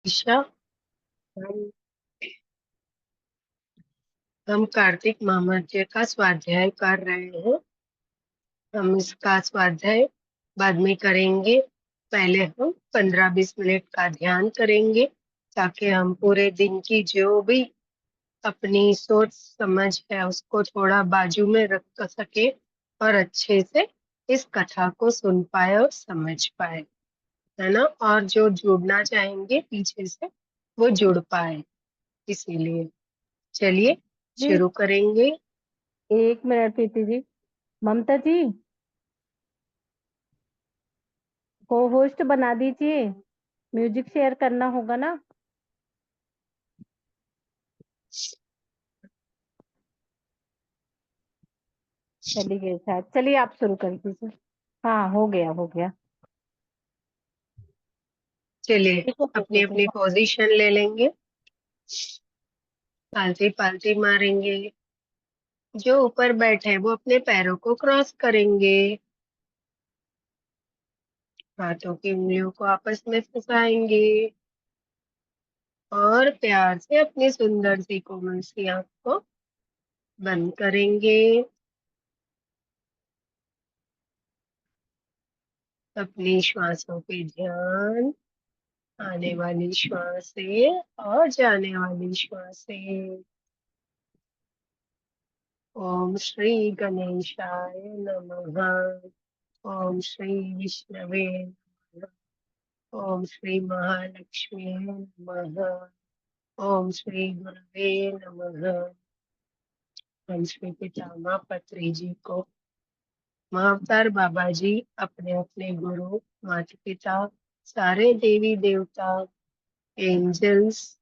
ईशा, हम कार्तिक महामंत्र का स्वाध्याय कर रहे हैं। हम इसका स्वाध्याय बाद में करेंगे। पहले हम 15-20 मिनट का ध्यान करेंगे ताकि हम पूरे दिन की जो भी अपनी सोच समझ है उसको थोड़ा बाजू में रख सके और अच्छे से इस कथा को सुन पाए और समझ पाए, है ना। और जो जुड़ना चाहेंगे पीछे से वो जुड़ पाए। इसीलिए चलिए जी। शुरू करेंगे। 1 मिनट प्रीति जी। ममता जी को होस्ट बना दीजिए। म्यूजिक शेयर करना होगा ना। चली गई शायद। चलिए आप शुरू कर दीजिए। हाँ, हो गया हो गया। चलिए ठीक है अपनी प्रीति अपनी जी। पोजीशन ले लेंगे, पालती पालती मारेंगे। जो ऊपर बैठे हैं वो अपने पैरों को क्रॉस करेंगे, हाथों की उंगलियों को आपस में फंसाएंगे और प्यार से अपनी सुंदर सी कोमल सी आंख को बंद करेंगे। अपनी श्वासों पे ध्यान, आने वाली श्वास से और जाने वाली श्वास से। ओम श्री गणेशाय नमः। ओम श्री विष्णवे नमः। ओम श्री महालक्ष्मी नमः। ओम श्री गुरवे नमः। हम श्री पितामह पत्री जी को, महाअवतार बाबा जी, अपने अपने गुरु, माता पिता, सारे देवी देवता, एंजल्स,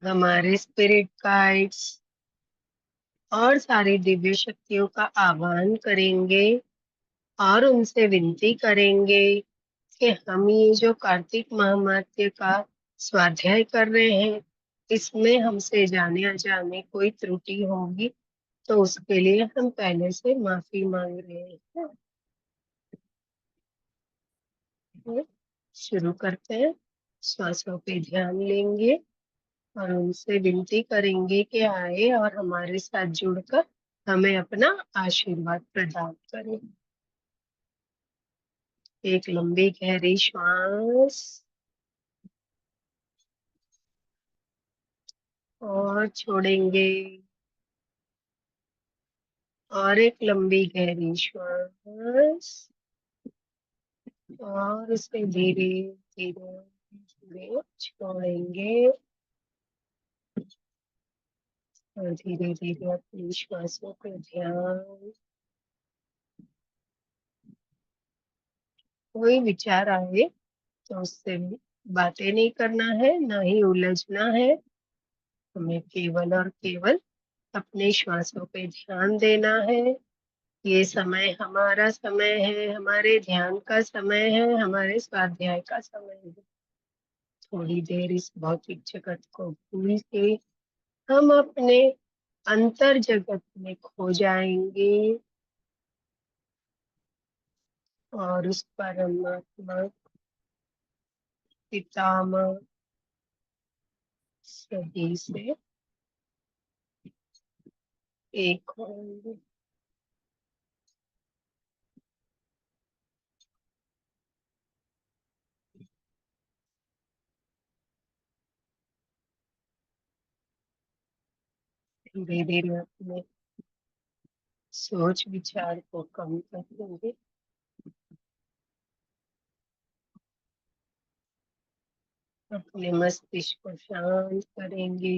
हमारे स्पिरिट गाइड्स और सारी दिव्य शक्तियों का आह्वान करेंगे और उनसे विनती करेंगे कि हम ये जो कार्तिक महामात्य का स्वाध्याय कर रहे हैं इसमें हमसे जाने अनजाने कोई त्रुटि होगी तो उसके लिए हम पहले से माफी मांग रहे हैं। तो शुरू करते हैं। श्वासों पे ध्यान लेंगे और उनसे विनती करेंगे कि आए और हमारे साथ जुड़कर हमें अपना आशीर्वाद प्रदान करें। एक लंबी गहरी श्वास और छोड़ेंगे, और एक लंबी गहरी श्वास और उसे धीरे धीरे धीरे छोड़ेंगे और धीरे धीरे अपनी श्वासों पर ध्यान। कोई विचार आए तो उससे बातें नहीं करना है, ना ही उलझना है। हमें केवल और केवल अपने श्वासों पे ध्यान देना है। ये समय हमारा समय है, हमारे ध्यान का समय है, हमारे स्वाध्याय का समय है। थोड़ी देर इस भौतिक जगत को भूल के हम अपने अंतर जगत में खो जाएंगे और उस परमात्मा पितामह सभी से एक होंगे। धीरे धीरे अपने सोच विचार को कम कर देंगे, अपने मस्तिष्क को शांत करेंगे।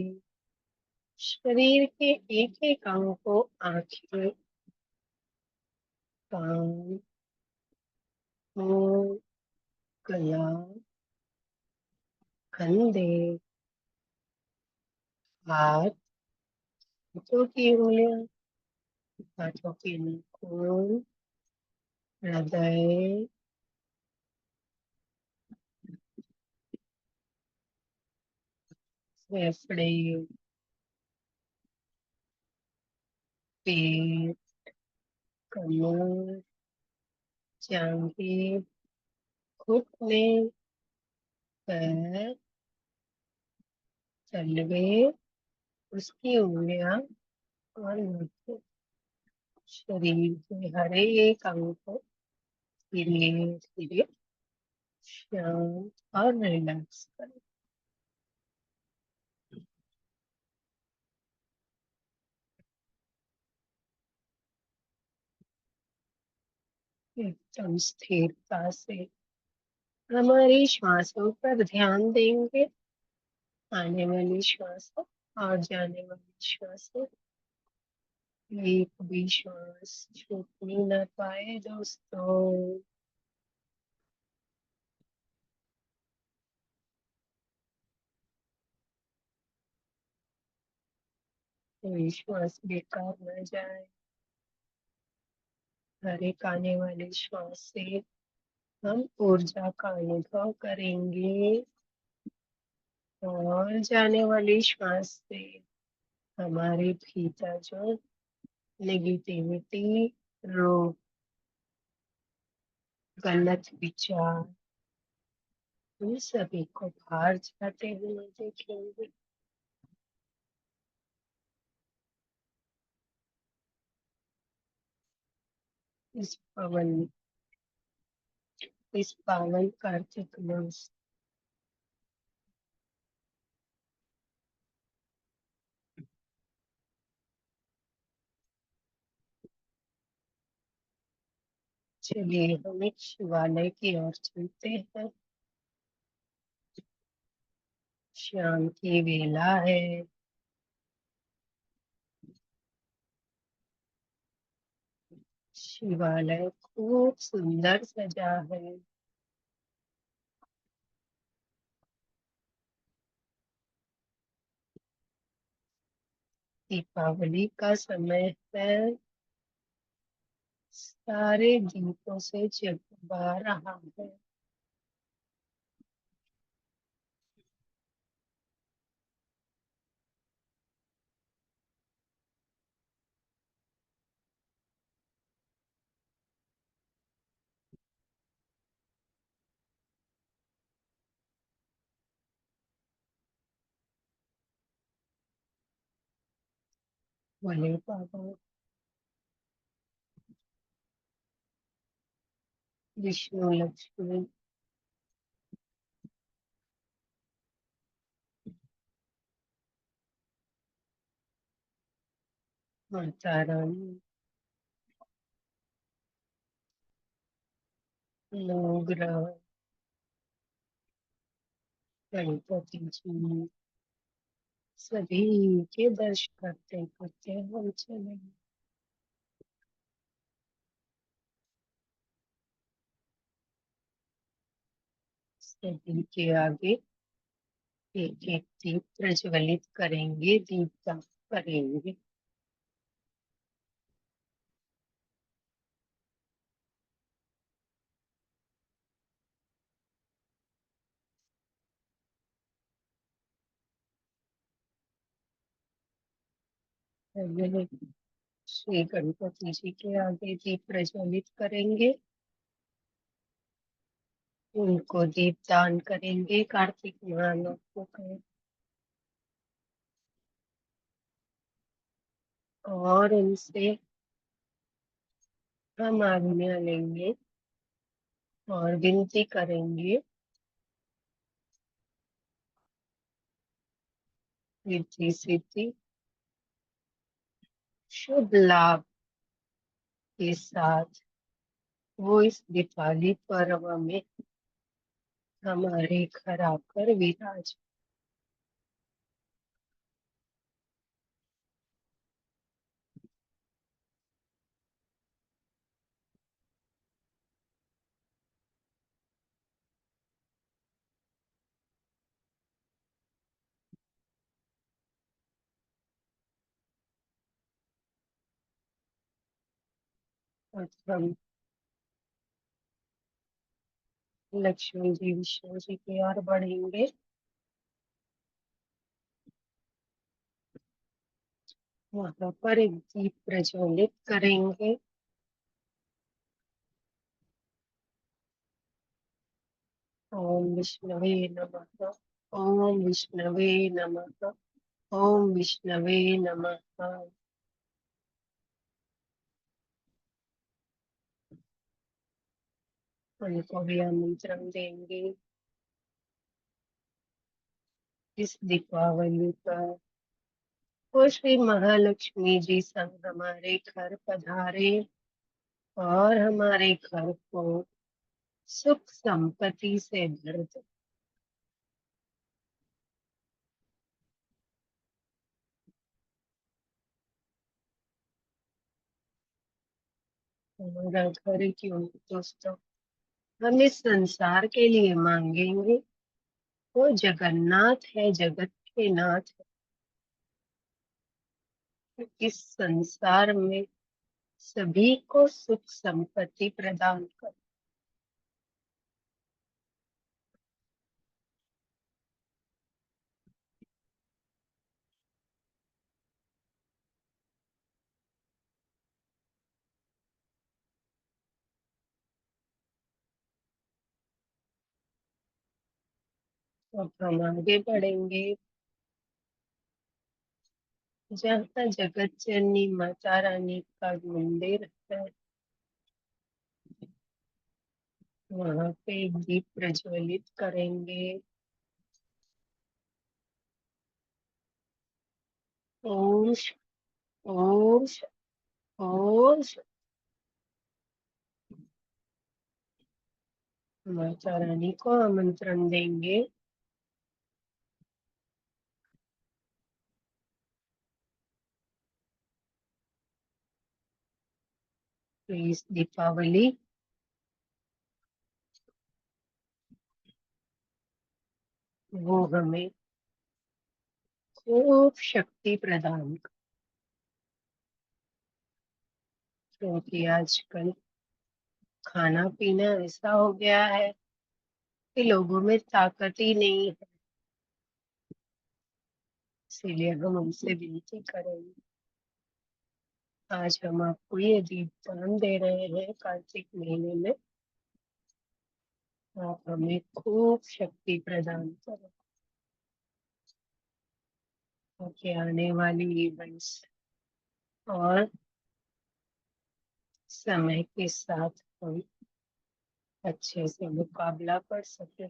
शरीर के एक एक अंग को, आंखें, कान, मुंह, गला, कंधे, हाथ, हाथों की उंगलियां, हाथों के नाखून, हृदय, फेफड़े, पेट, कमर, जांघें, घुटने, पैर, तलवे, उसकी उंगलियां और नाखून शरीर के हर एक अंग को धीरे धीरे शांत और रिलैक्स करें। एकदम स्थिरता से हमारी श्वासों पर ध्यान देंगे। आने वाली श्वासों और जाने वाली श्वासों, एक भी श्वास छूटनी ना पाए दोस्तों। कोई श्वास बेकार न जाए। हर एक आने वाली श्वास से हम ऊर्जा का अनुभव करेंगे और जाने वाली श्वास से हमारे भीतर जो नेगेटिविटी, रोग, गलत विचार, उन सभी को बाहर जाते हुए देखेंगे। इस पावन कार्तिक मास चलिए हम एक शिवालय की ओर चलते हैं। शाम की वेला है। शिवालय खूब सुंदर सजा है। दीपावली का समय है। सारे दीपों से जगमगा रहा है। भोले बाबा, विष्णु, लक्ष्मी, माता रानी, नवग्रह, गणपति जी, सभी के दर्शन करते करते हम चले। सभी के आगे एक एक दीप प्रज्वलित करेंगे, दीपदान करेंगे। पहले श्री गणपति जी के आगे दीप प्रज्वलित करेंगे, उनको दीपदान करेंगे कार्तिक महानवमी को, और उनसे हम आज्ञा लेंगे और विनती करेंगे, रिद्धि सिद्धि शुभ लाभ के साथ वो इस दीपावली पर्व में हमारे घर आकर विराज। और हम लक्ष्मी जी, विष्णु जी की ओर बढ़ेंगे। वहां पर एक दीप प्रज्वलित करेंगे ओम विष्णवे नमः। ओम विष्णवे नमः। ओम विष्णवे नमः। उनको भी आमंत्रण देंगे इस दीपावली पर। वो श्री महालक्ष्मी जी संग हमारे घर पधारे और हमारे घर को सुख संपत्ति से भर दे। हमारा घर क्यों दोस्तों, हम इस संसार के लिए मांगेंगे। वो जगन्नाथ है, जगत के नाथ है। इस संसार में सभी को सुख संपत्ति प्रदान कर। अब हम आगे बढ़ेंगे। जहाँ जगत जननी माता रानी का मंदिर है, वहां पे दीप प्रज्वलित करेंगे। ओम ओम ओम। माता रानी को आमंत्रण देंगे तो इस दीपावली वो हमें खूब शक्ति प्रदान कर। क्योंकि आजकल खाना पीना ऐसा हो गया है कि लोगों में ताकत ही नहीं है। इसीलिए हम उनसे विनती करेंगे, आज हम आपको ये दीपदान दे रहे हैं कार्तिक महीने में। आप हमें खूब शक्ति प्रदान करें ताकि आने वाली इवेंट्स और समय के साथ हम अच्छे से मुकाबला कर सके।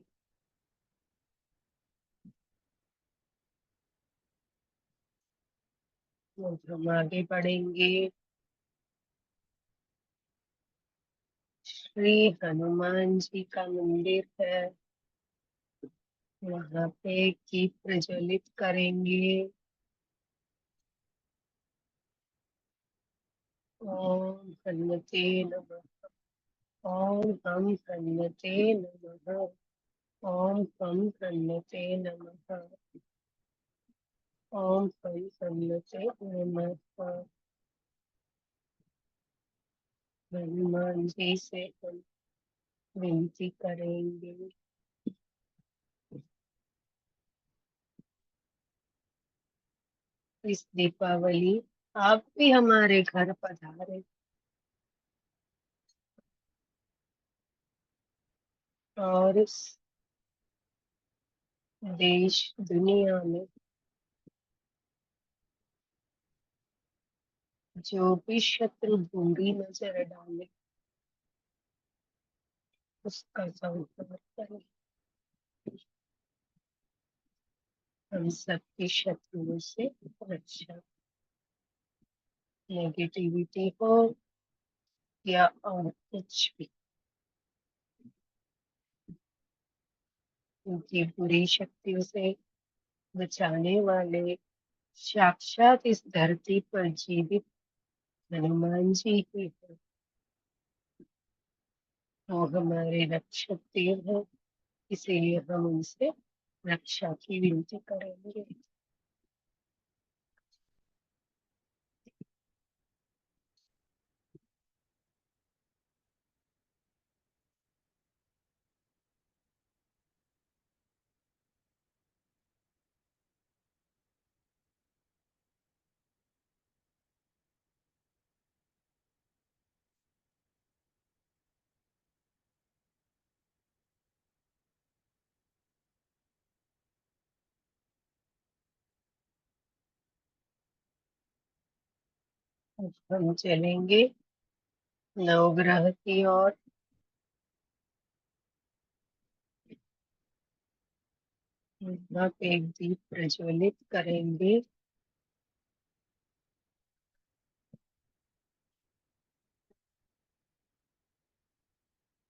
तो हम आगे बढ़ेंगे। श्री हनुमान जी का मंदिर है, वहां पे दीप प्रज्वलित करेंगे। ओम हनुमते नमः। ओम हम हनुमते नमः। ओम हम हनुमते नमः। ओम हम हनुमते नमः। हनुमान जी से हम विनती करेंगे इस दीपावली आप भी हमारे घर पधारे और इस देश दुनिया में जो भी शत्रु बुरी नजर डाले उसका संहार करें। हम सबकी शत्रुओं से रक्षा, नेगेटिविटी हो या और कुछ भी, उनकी बुरी शक्तियों से बचाने वाले साक्षात इस धरती पर जीवित हनुमान जी ही है। वो हमारे रक्षक देव हैं, इसीलिए हम उनसे रक्षा की विनती करेंगे। हम चलेंगे नवग्रह की ओर। यहाँ पे एक दीप प्रज्वलित करेंगे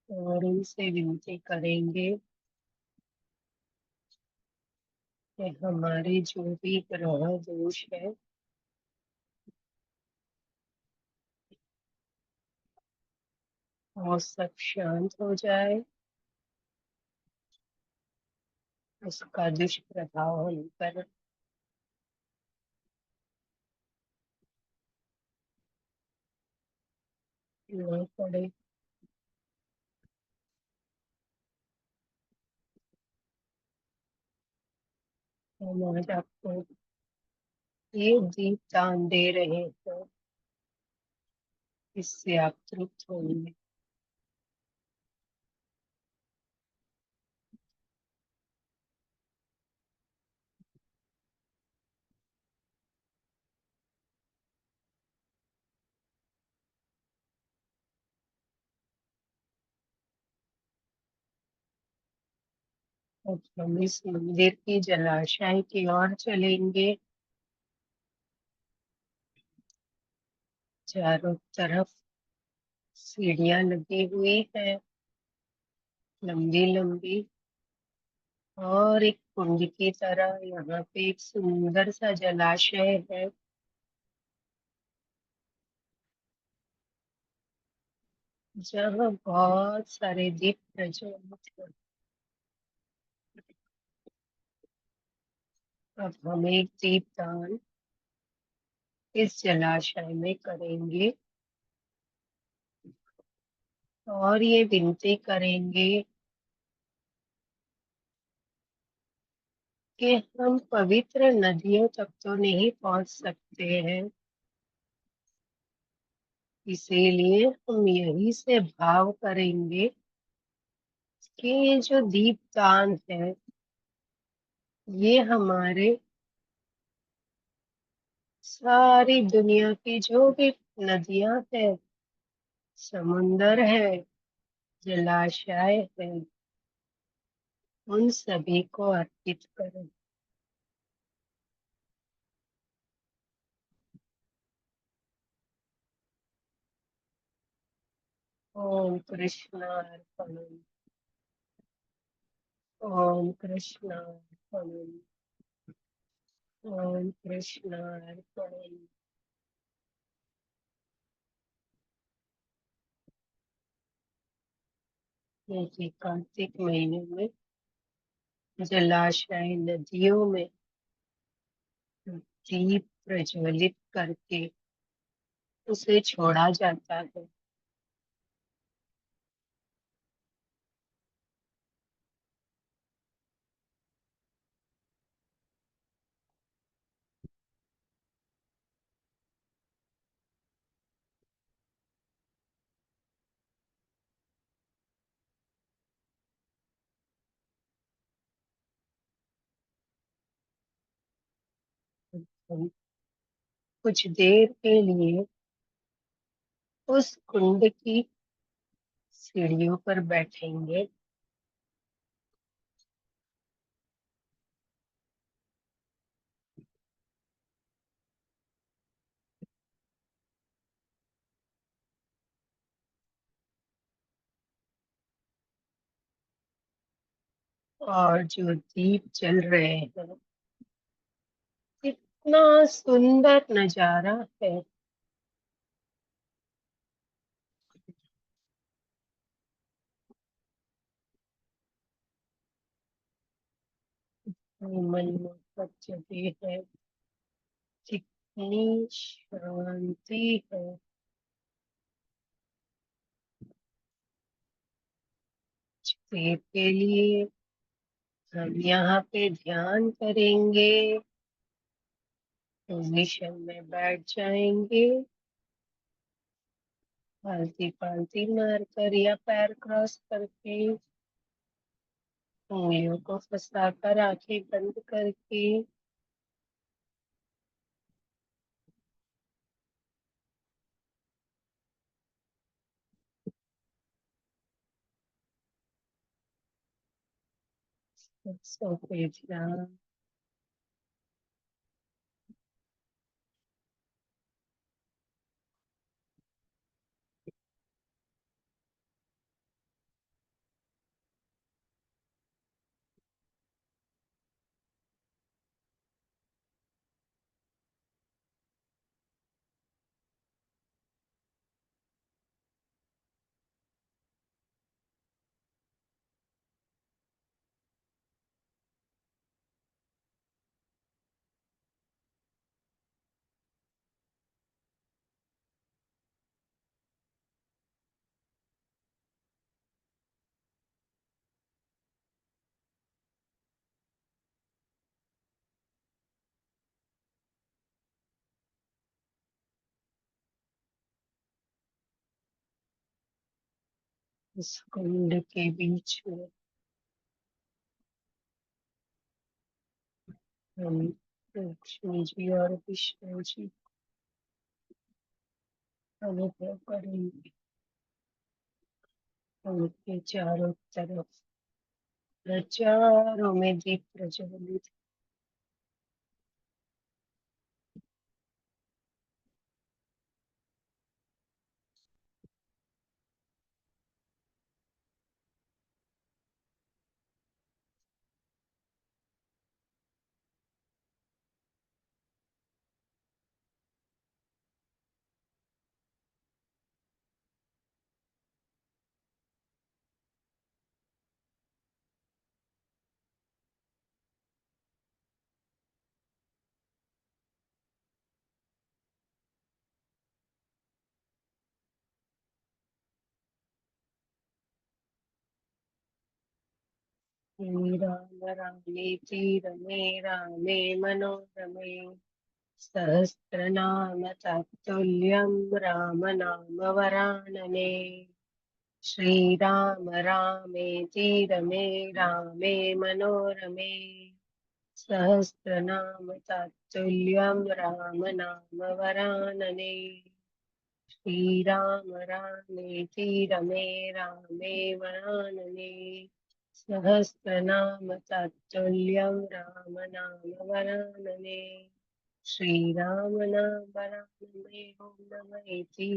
और उनसे विनती करेंगे कि हमारे जो भी ग्रह दोष है वो सब शांत हो जाए, उसका दुष्प्रभाव हम पर न पड़े। हम आज आपको ये दीप दान दे रहे हैं, इससे आप तृप्त होंगे। अब हम इस मंदिर की जलाशय की ओर चलेंगे। चारों तरफ सीढ़ियां लगी हुई है, लंबी लंबी, और एक कुंड की तरह यहाँ पे एक सुंदर सा जलाशय है, जहाँ बहुत सारे दीप प्रज्वलित हैं। अब हम एक दीप दान इस जलाशय में करेंगे और ये विनती करेंगे कि हम पवित्र नदियों तक तो नहीं पहुंच सकते हैं, इसीलिए हम यही से भाव करेंगे कि ये जो दीपदान है ये हमारे सारी दुनिया की जो भी नदियां है, समुंदर है, जलाशय है, उन सभी को अर्पित करें। ओम कृष्णार्पणम। ओम कृष्णार्पणम। ओम कृष्णार्पणम। देखिए कार्तिक महीने में जलाशय नदियों में दीप प्रज्वलित करके उसे छोड़ा जाता है। हम कुछ देर के लिए उस कुंड की सीढ़ियों पर बैठेंगे और जो दीप जल रहे हैं, इतना सुंदर नजारा है। मनमोहक जगह है, कितनी शांति है। कुछ देर के लिए हम यहाँ पे ध्यान करेंगे, पोजीशन में बैठ जाएंगे, पालती पालती मारकर या पैर क्रॉस करके, उंगलियों को फंसाकर आंखें बंद करके सौ भेजना। इस कुंड के बीच में हम लक्ष्मी जी और विष्णु जी अनुभव करेंगे। उनके चारों तरफ चारों में दीप प्रज्वलित। श्री राम रामेति रमे रामे मनोरमे सहस्रनाम तत्तुल्यं राम नाम वरानने। श्री राम रामेति रमे रामे मनोरमे सहस्रनाम तत्तुल्यं राम नाम वरानने। श्री राम रामेति रमे रामे वरानने सहस्रनाम तत्तुल्यं राम नाम वरानने। श्री राम नाम वरानने ओम नमः इति।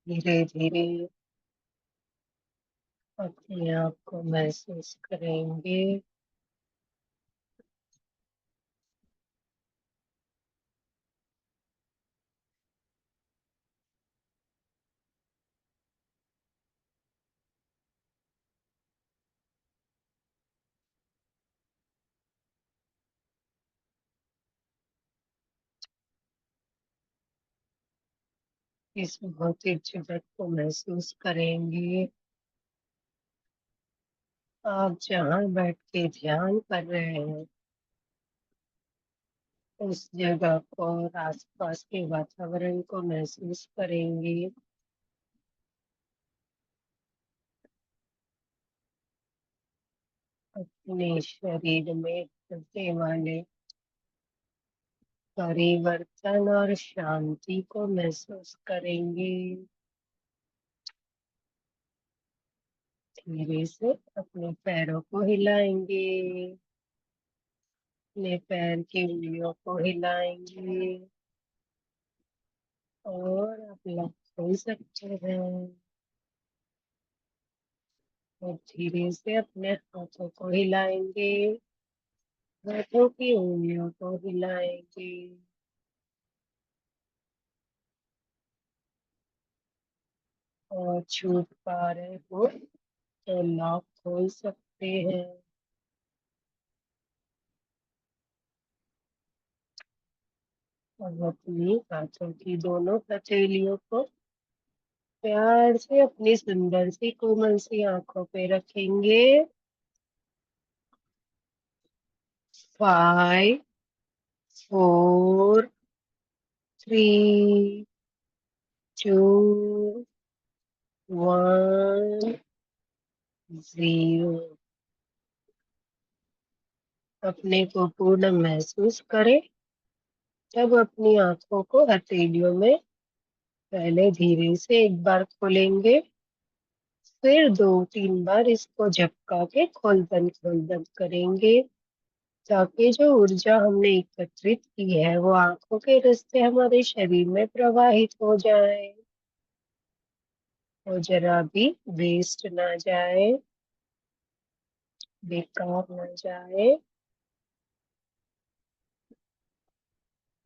धीरे धीरे अपने आप को महसूस करेंगे। इस भौतिक जगत को महसूस करेंगे। आप जहाँ बैठ के ध्यान कर रहे हैं उस जगह को और आसपास के वातावरण को महसूस करेंगे। अपने शरीर में होने वाले परिवर्तन और शांति को महसूस करेंगे। धीरे से अपने पैरों को हिलाएंगे, अपने पैर की उंगलियों को हिलाएंगे और आप लग खोल सकते हैं। और धीरे से अपने हाथों को हिलाएंगे, हाथों की उंगलियों को हिलाएंगे और छूट पा रहे हो तो लॉक खोल सकते हैं। और अपनी हाथों की दोनों हथेलियों को प्यार से अपनी सुंदर सी कोमल सी आंखों पे रखेंगे। 5, 4, 3, 2, 1, 0। अपने को पूर्ण महसूस करें। तब अपनी आंखों को हथेलियों में पहले धीरे से एक बार खोलेंगे, फिर 2-3 बार इसको झपका के खोल बंद करेंगे, ताकि जो ऊर्जा हमने एकत्रित की है वो आंखों के रास्ते हमारे शरीर में प्रवाहित हो जाए और जरा भी वेस्ट ना जाए, बेकार ना जाए।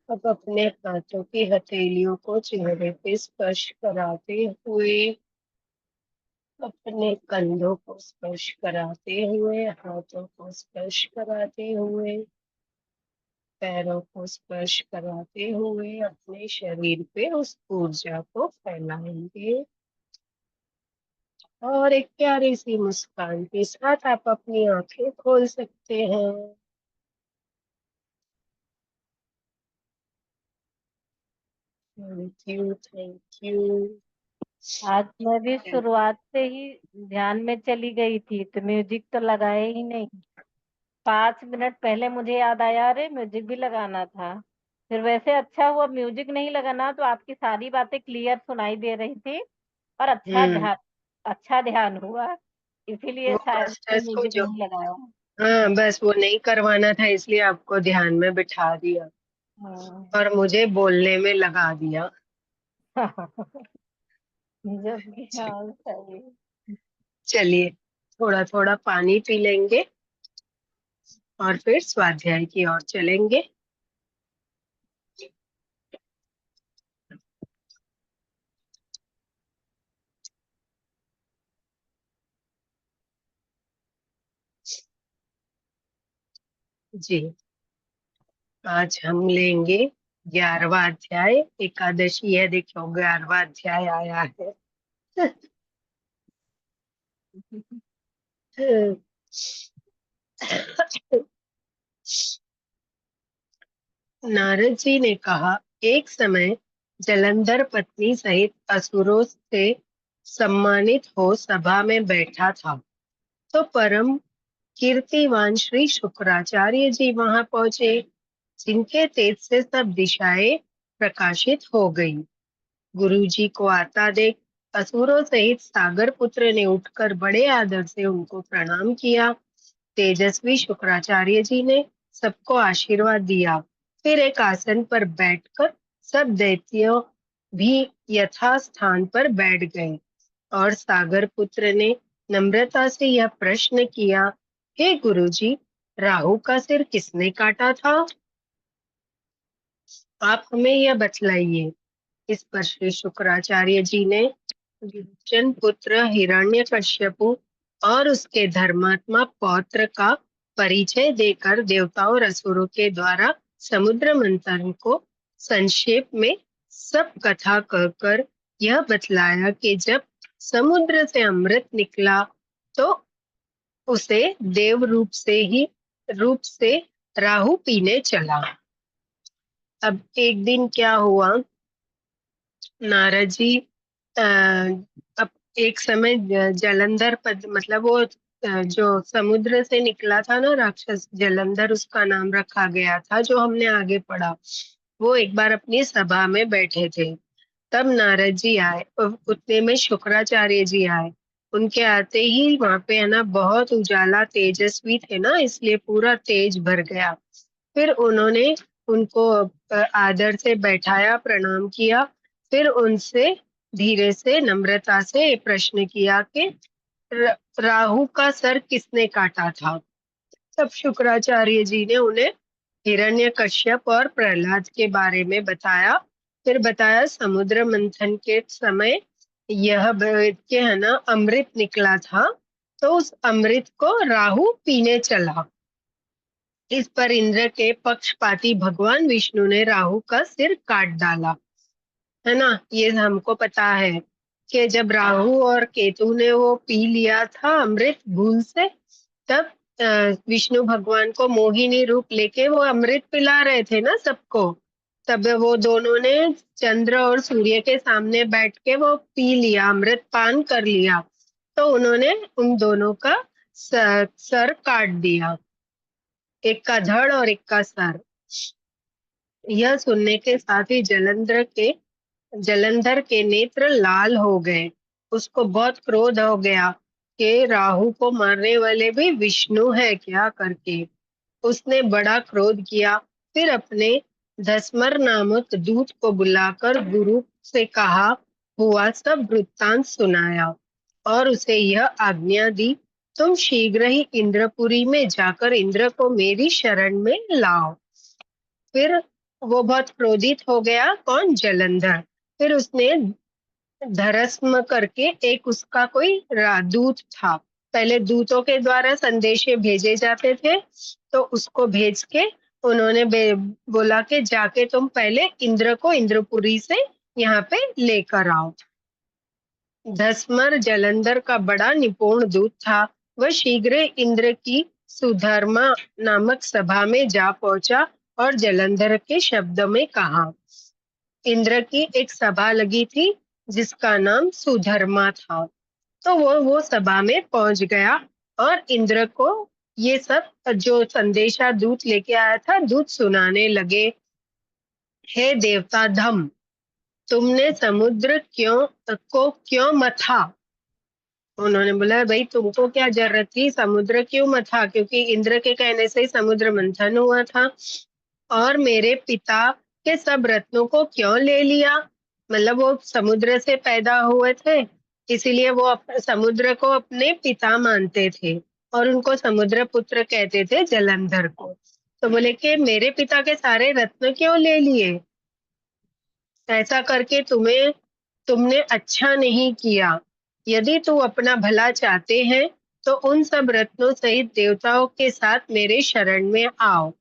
अब अपने हाथों की हथेलियों को चेहरे पे स्पर्श कराते हुए, अपने कंधों को स्पर्श कराते हुए, हाथों को स्पर्श कराते हुए, पैरों को स्पर्श कराते हुए अपने शरीर पे उस ऊर्जा को फैलाएंगे और एक प्यारी सी मुस्कान के साथ आप अपनी आंखें खोल सकते हैं। Thank you, thank you. आज मैं भी शुरुआत से ही ध्यान में चली गई थी तो म्यूजिक तो लगाए ही नहीं। 5 मिनट पहले मुझे याद आया, अरे म्यूजिक भी लगाना था। फिर वैसे अच्छा हुआ म्यूजिक नहीं लगाना, तो आपकी सारी बातें क्लियर सुनाई दे रही थी और हम्म। अच्छा ध्यान हुआ। इसीलिए वो शायद से मास्टर्स को म्यूजिक जो, नहीं लगाया। हाँ बस वो नहीं करवाना था इसलिए आपको ध्यान में बिठा दिया हाँ। और मुझे बोलने में लगा दिया। जब भी, हाँ सही। चलिए थोड़ा थोड़ा पानी पी लेंगे और फिर स्वाध्याय की ओर चलेंगे। जी, आज हम लेंगे 11वां अध्याय। एकादशी है, देखो 11वां अध्याय आया है। नारद जी ने कहा, एक समय जलंधर पत्नी सहित असुरों से सम्मानित हो सभा में बैठा था, तो परम कीर्तिवान श्री शुक्राचार्य जी वहां पहुंचे, जिनके तेज से सब दिशाएं प्रकाशित हो गई। गुरु जी को आता देख असुरों सहित सागर पुत्र ने उठकर बड़े आदर से उनको प्रणाम किया। तेजस्वी शुक्राचार्य जी ने सबको आशीर्वाद दिया, फिर एक आसन पर बैठकर सब दैत्यों भी यथा स्थान पर बैठ गए और सागर पुत्र ने नम्रता से यह प्रश्न किया, हे गुरुजी, राहु का सिर किसने काटा था? आप हमें यह बतलाइए। इस पर श्री शुक्राचार्य जी ने विरोचन पुत्र हिरण्यकश्यपु और उसके धर्मात्मा पौत्र का परिचय देकर देवताओं और असुरों के द्वारा समुद्र मंथन को संक्षेप में सब कथा कहकर यह बतलाया कि जब समुद्र से अमृत निकला तो उसे देव रूप से राहु पीने चला। अब एक दिन क्या हुआ, नारद जी अब एक समय जलंधर पद मतलब वो जो समुद्र से निकला था ना राक्षस जलंधर, उसका नाम रखा गया था जो हमने आगे पढ़ा। वो एक बार अपनी सभा में बैठे थे, तब नारद जी आए और उतने में शुक्राचार्य जी आए। उनके आते ही वहां पे है ना बहुत उजाला तेजस्वी थे ना, इसलिए पूरा तेज भर गया। फिर उन्होंने उनको आदर से बैठाया, प्रणाम किया। फिर उनसे धीरे से नम्रता से प्रश्न किया कि राहु का सर किसने काटा था? तब शुक्राचार्य जी ने उन्हें हिरण्यकश्यप और प्रहलाद के बारे में बताया। फिर बताया समुद्र मंथन के समय यह के है ना अमृत निकला था, तो उस अमृत को राहु पीने चला। इस पर इंद्र के पक्षपाती भगवान विष्णु ने राहु का सिर काट डाला, है ना। ये हमको पता है कि जब राहु और केतु ने वो पी लिया था अमृत भूल से, तब विष्णु भगवान को मोहिनी रूप लेके वो अमृत पिला रहे थे ना सबको। तब वो दोनों ने चंद्र और सूर्य के सामने बैठ के वो पी लिया, अमृत पान कर लिया। तो उन्होंने उन दोनों का सर काट दिया, एक का धड़ और एक का सर। यह सुनने के साथ ही जलंधर के नेत्र लाल हो गए। उसको बहुत क्रोध हो गया कि राहु को मारने वाले भी विष्णु है क्या करके। उसने बड़ा क्रोध किया। फिर अपने धस्मर नामक दूत को बुलाकर गुरु से कहा हुआ सब वृत्तांत सुनाया और उसे यह आज्ञा दी, तुम शीघ्र ही इंद्रपुरी में जाकर इंद्र को मेरी शरण में लाओ। फिर वो बहुत क्रोधित हो गया, कौन? जलंधर। फिर उसने धरस्म करके एक उसका कोई दूत था, पहले दूतों के द्वारा संदेशे भेजे जाते थे, तो उसको भेज के उन्होंने बोला कि जाके तुम पहले इंद्र को इंद्रपुरी से यहाँ पे लेकर आओ। धस्मर जलंधर का बड़ा निपुण दूत था। वह शीघ्र इंद्र की सुधर्मा नामक सभा में जा पहुंचा और जलंधर के शब्द में कहा। इंद्र की एक सभा लगी थी जिसका नाम सुधर्मा था। तो वो सभा में पहुंच गया और इंद्र को ये सब जो संदेशा दूत लेके आया था दूत सुनाने लगे। हे देवता धम, तुमने समुद्र क्यों मथा? उन्होंने बोला भाई तुमको क्या जरूरत थी, समुद्र क्यों मथा? क्योंकि इंद्र के कहने से ही समुद्र मंथन हुआ था। और मेरे पिता के सब रत्नों को क्यों ले लिया? मतलब वो समुद्र से पैदा हुए थे, इसीलिए वो समुद्र को अपने पिता मानते थे और उनको समुद्र पुत्र कहते थे जलंधर को। तो बोले कि मेरे पिता के सारे रत्न क्यों ले लिए? ऐसा करके तुमने अच्छा नहीं किया। यदि तू अपना भला चाहते हैं तो उन सब रत्नों सहित देवताओं के साथ मेरे शरण में आओ,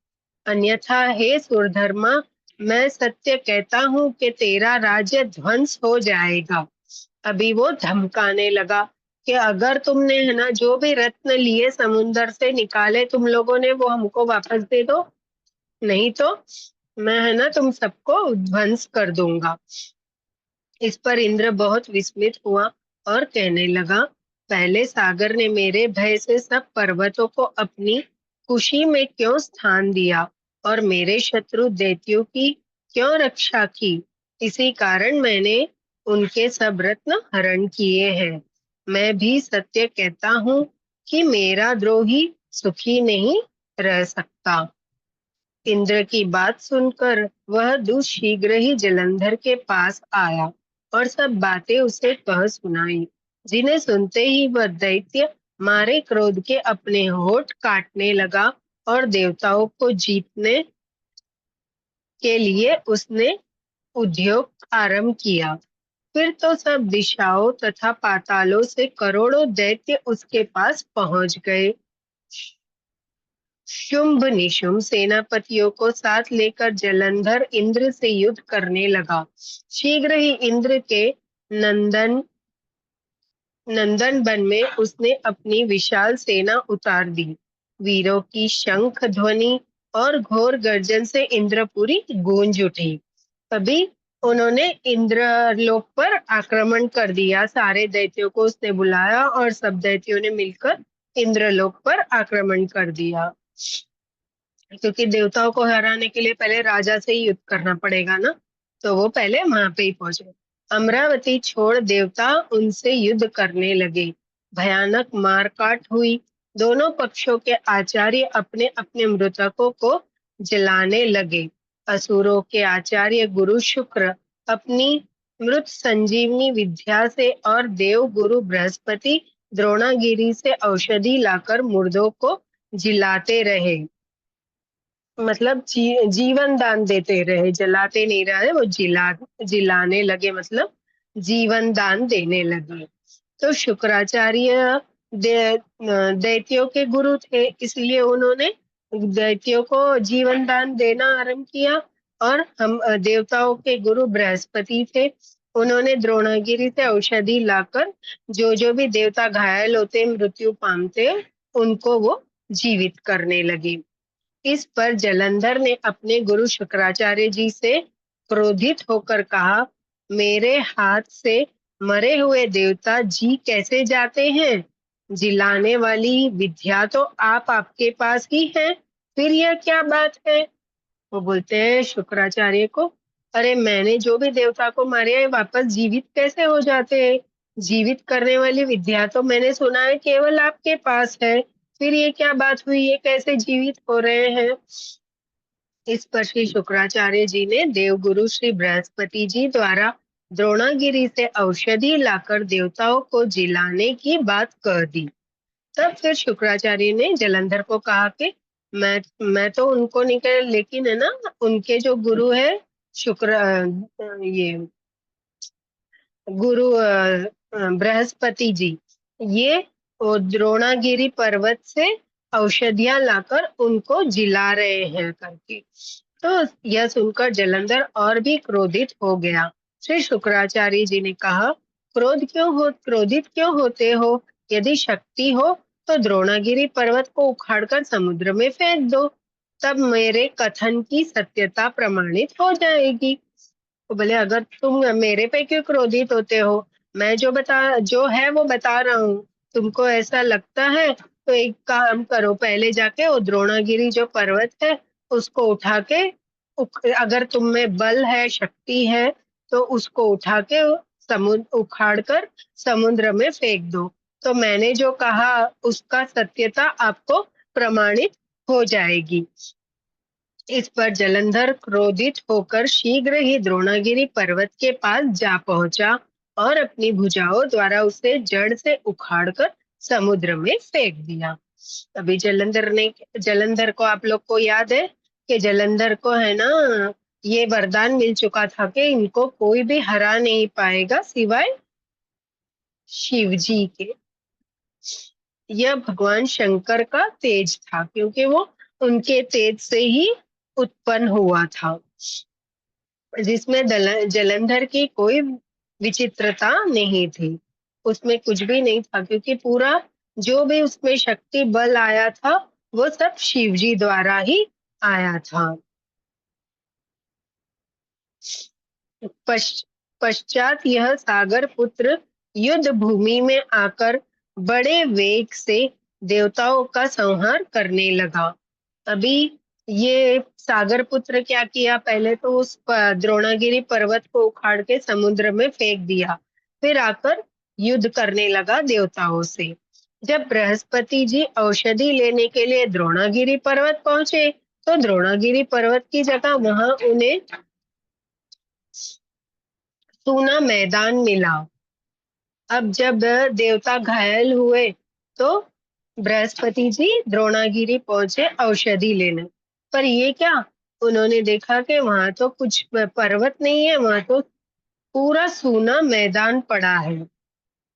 अन्यथा हे सुरधर्मा, मैं सत्य कहता हूँ कि तेरा राज्य ध्वंस हो जाएगा। अभी वो धमकाने लगा कि अगर तुमने है ना जो भी रत्न लिए समुन्दर से निकाले तुम लोगों ने, वो हमको वापस दे दो, नहीं तो मैं है ना तुम सबको ध्वंस कर दूंगा। इस पर इंद्र बहुत विस्मित हुआ और कहने लगा, पहले सागर ने मेरे भय से सब पर्वतों को अपनी कुशी में क्यों स्थान दिया और मेरे शत्रु दैत्यों की क्यों रक्षा की? इसी कारण मैंने उनके सब रत्न हरण किए हैं। मैं भी सत्य कहता हूँ कि मेरा द्रोही सुखी नहीं रह सकता। इंद्र की बात सुनकर वह दूत शीघ्र ही जलंधर के पास आया और सब बातें उसे कह सुनाई। जिन्हें सुनते ही वह दैत्य मारे क्रोध के अपने होठ काटने लगा और देवताओं को जीतने के लिए उसने उद्योग आरंभ किया। फिर तो सब दिशाओं तथा पातालों से करोड़ों दैत्य उसके पास पहुंच गए। शुंभ निशुंभ सेनापतियों को साथ लेकर जलंधर इंद्र से युद्ध करने लगा। शीघ्र ही इंद्र के नंदन नंदन वन में उसने अपनी विशाल सेना उतार दी। वीरों की शंख ध्वनि और घोर गर्जन से इंद्रपुरी गूंज उठी। तभी उन्होंने इंद्रलोक पर आक्रमण कर दिया। सारे दैत्यों को उसने बुलाया और सब दैत्यों ने मिलकर इंद्रलोक पर आक्रमण कर दिया। क्योंकि देवताओं को हराने के लिए पहले राजा से ही युद्ध करना पड़ेगा ना, तो वो पहले वहां पे ही पहुंचे। अमरावती छोड़ देवता उनसे युद्ध करने लगे। भयानक मारकाट हुई। दोनों पक्षों के आचार्य अपने अपने मृतकों को जलाने लगे। असुरों के आचार्य गुरु शुक्र अपनी मृत संजीवनी विद्या से और देव गुरु बृहस्पति द्रोणागिरी से औषधि लाकर मुर्दों को जिलाते रहे। मतलब जीवन दान देते रहे, जलाते नहीं रहे, वो जिलाने लगे, मतलब जीवन दान देने लगे। तो शुक्राचार्य दैत्यों के गुरु थे, इसलिए उन्होंने दैत्यों को जीवन दान देना आरंभ किया। और हम देवताओं के गुरु बृहस्पति थे, उन्होंने द्रोणागिरी से औषधि लाकर जो जो भी देवता घायल होते, मृत्यु पामते, उनको वो जीवित करने लगे। इस पर जलंधर ने अपने गुरु शुक्राचार्य जी से क्रोधित होकर कहा, मेरे हाथ से मरे हुए देवता जी कैसे जाते हैं? जिलाने वाली विद्या तो आपके पास ही है, फिर यह क्या बात है? वो बोलते हैं शुक्राचार्य को, अरे मैंने जो भी देवता को मारे हैं वापस जीवित कैसे हो जाते हैं? जीवित करने वाली विद्या तो मैंने सुना है केवल आपके पास है, फिर ये क्या बात हुई, ये कैसे जीवित हो रहे हैं? इस पर श्री शुक्राचार्य जी ने देवगुरु श्री बृहस्पति जी द्वारा द्रोणागिरी से औषधि लाकर देवताओं को जिलाने की बात कह दी। तब फिर शुक्राचार्य ने जलंधर को कहा कि मैं तो उनको नहीं कर, लेकिन है ना उनके जो गुरु है शुक्र ये गुरु बृहस्पति जी, ये द्रोणागिरी पर्वत से औषधियां लाकर उनको जिला रहे हैं करके। तो यह सुनकर जलंधर और भी क्रोधित हो गया। श्री शुक्राचार्य जी ने कहा, क्रोधित क्यों होते हो? यदि शक्ति हो तो द्रोणागिरी पर्वत को उखाड़कर समुद्र में फेंक दो, तब मेरे कथन की सत्यता प्रमाणित हो जाएगी। तो बोले, अगर तुम मेरे पे क्यों क्रोधित होते हो? मैं जो है वो बता रहा हूँ। तुमको ऐसा लगता है तो एक काम करो, पहले जाके वो द्रोणागिरी जो पर्वत है उसको उठा के, अगर तुम में बल है, शक्ति है, तो उसको उठा के समुद्र उखाड़ कर समुद्र में फेंक दो, तो मैंने जो कहा उसका सत्यता आपको प्रमाणित हो जाएगी। इस पर जलंधर क्रोधित होकर शीघ्र ही द्रोणागिरी पर्वत के पास जा पहुंचा और अपनी भुजाओं द्वारा उसे जड़ से उखाड़कर समुद्र में फेंक दिया। अभी जलंधर को, आप लोग को याद है कि जलंधर को है ना ये वरदान मिल चुका था कि इनको कोई भी हरा नहीं पाएगा सिवाय शिव जी के। यह भगवान शंकर का तेज था, क्योंकि वो उनके तेज से ही उत्पन्न हुआ था, जिसमें जलंधर की कोई विचित्रता नहीं थी, उसमें कुछ भी नहीं था, क्योंकि पूरा जो भी उसमें शक्ति बल आया था वो सब शिव जी द्वारा ही आया था। पश्चात यह सागर पुत्र युद्ध भूमि में आकर बड़े वेग से देवताओं का संहार करने लगा। अभी ये सागर पुत्र क्या किया, पहले तो उस द्रोणागिरी पर्वत को उखाड़ के समुद्र में फेंक दिया, फिर आकर युद्ध करने लगा देवताओं से। जब बृहस्पति जी औषधि लेने के लिए द्रोणागिरी पर्वत पहुंचे, तो द्रोणागिरी पर्वत की जगह वहां उन्हें सूना मैदान मिला। अब जब देवता घायल हुए तो बृहस्पति जी द्रोणागिरी पहुंचे औषधि लेने। पर ये क्या, उन्होंने देखा कि वहां तो कुछ पर्वत नहीं है, वहां तो पूरा सूना मैदान पड़ा है।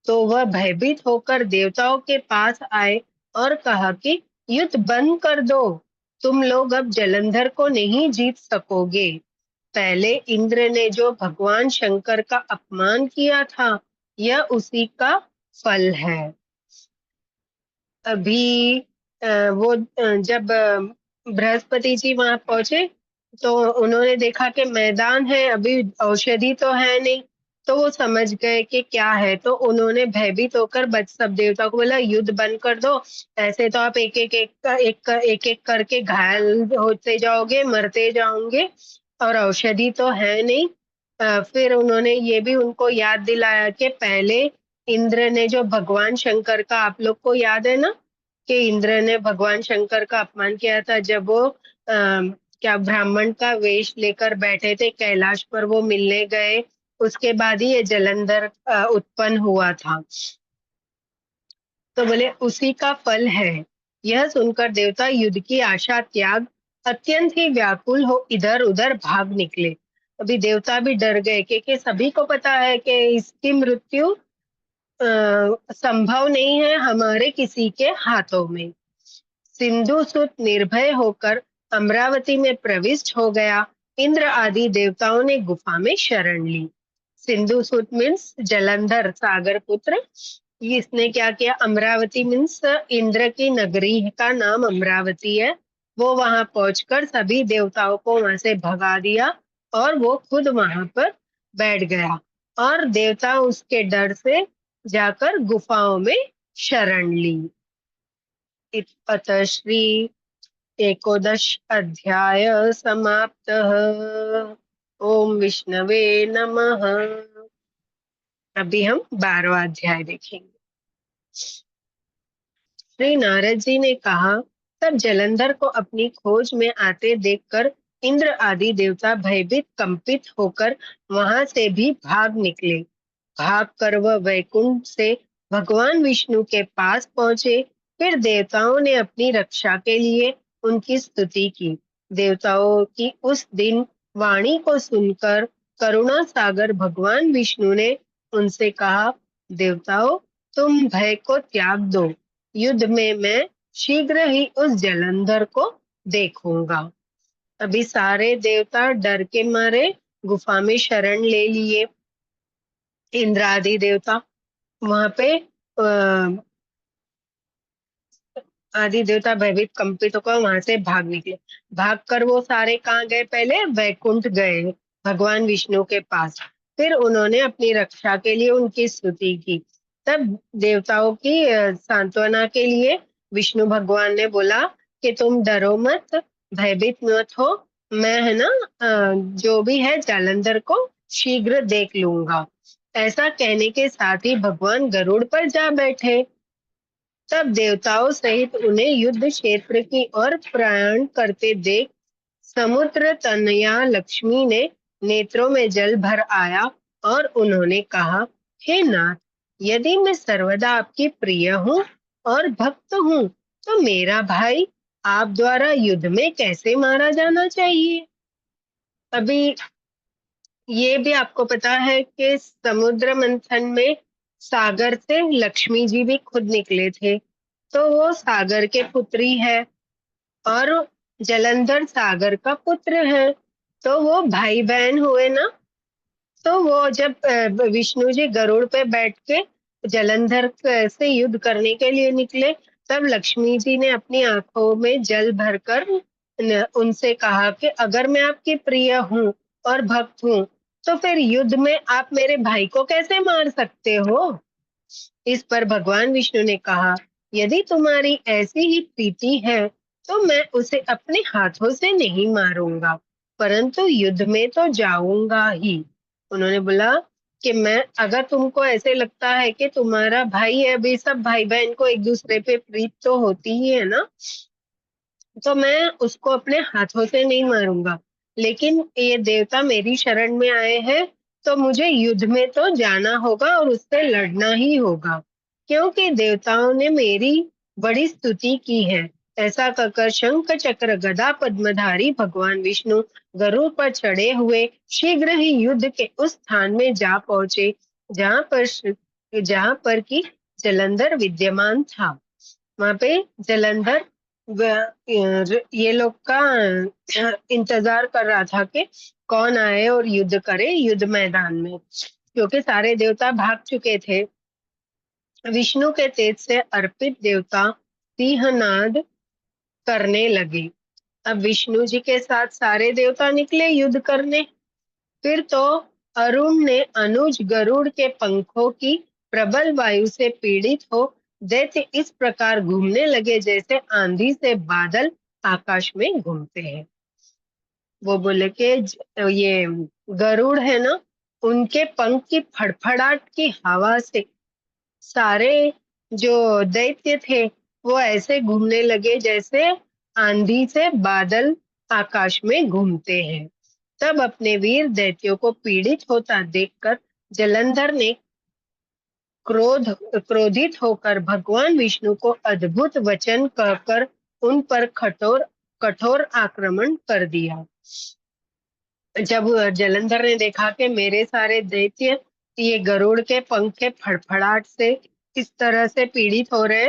तो वह भयभीत होकर देवताओं के पास आए और कहा कि युद्ध बंद कर दो, तुम लोग अब जलंधर को नहीं जीत सकोगे। पहले इंद्र ने जो भगवान शंकर का अपमान किया था, यह उसी का फल है। अभी जब बृहस्पति जी वहां पहुंचे तो उन्होंने देखा कि मैदान है, अभी औषधि तो है नहीं। तो वो समझ गए कि क्या है, तो उन्होंने भयभीत होकर बच सब देवताओं को बोला युद्ध बंद कर दो, ऐसे तो आप एक एक करके घायल होते जाओगे, मरते जाओगे, और औषधि तो है नहीं। फिर उन्होंने ये भी उनको याद दिलाया कि पहले इंद्र ने जो भगवान शंकर का, आप लोग को याद है ना, कि इंद्र ने भगवान शंकर का अपमान किया था जब वो क्या ब्राह्मण का वेश लेकर बैठे थे कैलाश पर, वो मिलने गए, उसके बाद ही ये जलंधर उत्पन्न हुआ था। तो बोले उसी का फल है। यह सुनकर देवता युद्ध की आशा त्याग अत्यंत ही व्याकुल हो इधर उधर भाग निकले। अभी देवता भी डर गए क्योंकि सभी को पता है कि इसकी मृत्यु संभव नहीं है हमारे किसी के हाथों में। सिंधु सुत निर्भय होकर अमरावती में प्रविष्ट हो गया। इंद्र आदि देवताओं ने गुफा में शरण ली। सिंधु सुत मीन्स जलंधर, सागर पुत्र। इसने क्या किया, अमरावती मीन्स इंद्र की नगरी का नाम अमरावती है। वो वहां पहुंचकर सभी देवताओं को वहां से भगा दिया और वो खुद वहां पर बैठ गया, और देवता उसके डर से जाकर गुफाओं में शरण ली। अतः श्री एकोदश अध्याय समाप्तः। ओम विष्णवे नमः। अभी हम 12वां अध्याय देखेंगे। श्री नारद जी ने कहा, तब जलंधर को अपनी खोज में आते देखकर इंद्र आदि देवता भयभीत कंपित होकर वहां से भी भाग निकले। भाग कर वह वैकुंठ से भगवान विष्णु के पास पहुंचे। फिर देवताओं ने अपनी रक्षा के लिए उनकी स्तुति की। देवताओं की उस दिन वाणी को सुनकर करुणा सागर भगवान विष्णु ने उनसे कहा, देवताओं, तुम भय को त्याग दो, युद्ध में मैं शीघ्र ही उस जलंधर को देखूंगा। अभी सारे देवता डर के मारे गुफा में शरण ले लिए। इंद्र आदि देवता वहां पे आदि देवता भयभीत कंपित होकर वहां से भाग निकले। भागकर वो सारे कहाँ गए, पहले वैकुंठ गए भगवान विष्णु के पास। फिर उन्होंने अपनी रक्षा के लिए उनकी स्तुति की। तब देवताओं की सांत्वना के लिए विष्णु भगवान ने बोला कि तुम डरो मत, भयभीत मत हो, मैं है ना जो भी है जालंधर को शीघ्र देख लूंगा। ऐसा कहने के साथ ही भगवान गरुड़ पर जा बैठे। तब देवताओं सहित उन्हें युद्ध क्षेत्र की ओर प्रयाण करते देख समुद्र तनया लक्ष्मी ने नेत्रों में जल भर आया और उन्होंने कहा, हे नाथ, यदि मैं सर्वदा आपकी प्रिय हूँ और भक्त हूँ, तो मेरा भाई आप द्वारा युद्ध में कैसे मारा जाना चाहिए। अभी ये भी आपको पता है कि समुद्र मंथन में सागर से लक्ष्मी जी भी खुद निकले थे, तो वो सागर के पुत्री है, और जलंधर सागर का पुत्र है, तो वो भाई बहन हुए ना। तो वो जब विष्णु जी गरुड़ पे बैठ के जलंधर से युद्ध करने के लिए निकले, तब लक्ष्मी जी ने अपनी आंखों में जल भरकर उनसे कहा कि अगर मैं आपकी प्रिय हूँ और भक्त हूँ, तो फिर युद्ध में आप मेरे भाई को कैसे मार सकते हो। इस पर भगवान विष्णु ने कहा, यदि तुम्हारी ऐसी ही प्रीति है तो मैं उसे अपने हाथों से नहीं मारूंगा, परंतु युद्ध में तो जाऊंगा ही। उन्होंने बोला कि मैं, अगर तुमको ऐसे लगता है कि तुम्हारा भाई है, अभी सब भाई बहन को एक दूसरे पे प्रीत तो होती ही है ना, तो मैं उसको अपने हाथों से नहीं मारूंगा, लेकिन ये देवता मेरी शरण में आए हैं तो मुझे युद्ध में तो जाना होगा और उससे लड़ना ही होगा, क्योंकि देवताओं ने मेरी बड़ी स्तुति की है। ऐसा कहकर शंख चक्र गदा पद्मधारी भगवान विष्णु गरुड़ पर चढ़े हुए शीघ्र ही युद्ध के उस स्थान में जा पहुंचे जहां पर की जलंधर विद्यमान था। वहां पे जलंधर ये लोग का इंतजार कर रहा था कि कौन आए और युद्ध करे युद्ध मैदान में, क्योंकि सारे देवता भाग चुके थे। विष्णु के तेज से अर्पित देवता सिंहनाद करने लगे। अब विष्णु जी के साथ सारे देवता निकले युद्ध करने। फिर तो अरुण ने अनुज गरुड़ के पंखों की प्रबल वायु से पीड़ित हो दैत्य इस प्रकार घूमने लगे जैसे आंधी से बादल आकाश में घूमते हैं। वो बोले कि ये गरुड़ है ना, उनके पंख की फड़फड़ाहट की हवा से सारे जो दैत्य थे वो ऐसे घूमने लगे जैसे आंधी से बादल आकाश में घूमते हैं। तब अपने वीर दैत्यों को पीड़ित होता देखकर जलंधर ने क्रोधित होकर भगवान विष्णु को अद्भुत वचन कहकर उन पर कठोर कठोर आक्रमण कर दिया। जब जलंधर ने देखा कि मेरे सारे दैत्य ये गरुड़ के पंख के फड़फड़ाहट से इस तरह से पीड़ित हो रहे,